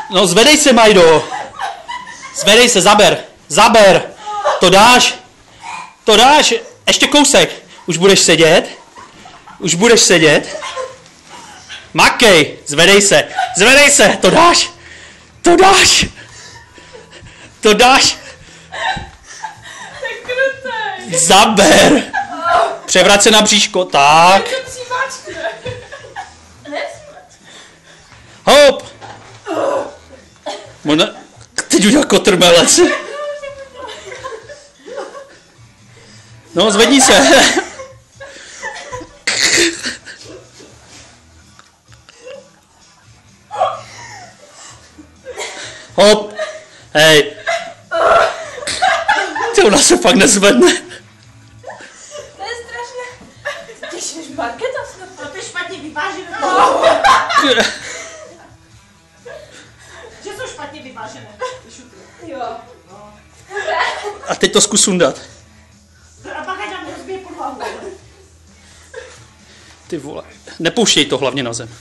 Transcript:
No zvedej se, Majdo. Zvedej se, zaber. Zaber. To dáš. To dáš. Ještě kousek. Už budeš sedět. Už budeš sedět. Makej. Zvedej se. Zvedej se. To dáš. To dáš. To dáš. Zaber. Převrať se na bříško. Tak. Hop. Možná... Teď udělal kotrmelec. No, zvedni se. Hop. Hej. Ty, ona se fakt nezvedne. To je strašně. Ty jsi marketa snad. To je špatně vyvážené. Že jsou špatně vyvážené. Jo. A teď to zkus sundat. A pak ať nám rozbije podlahu. Ty vole. Nepouštěj to hlavně na zem.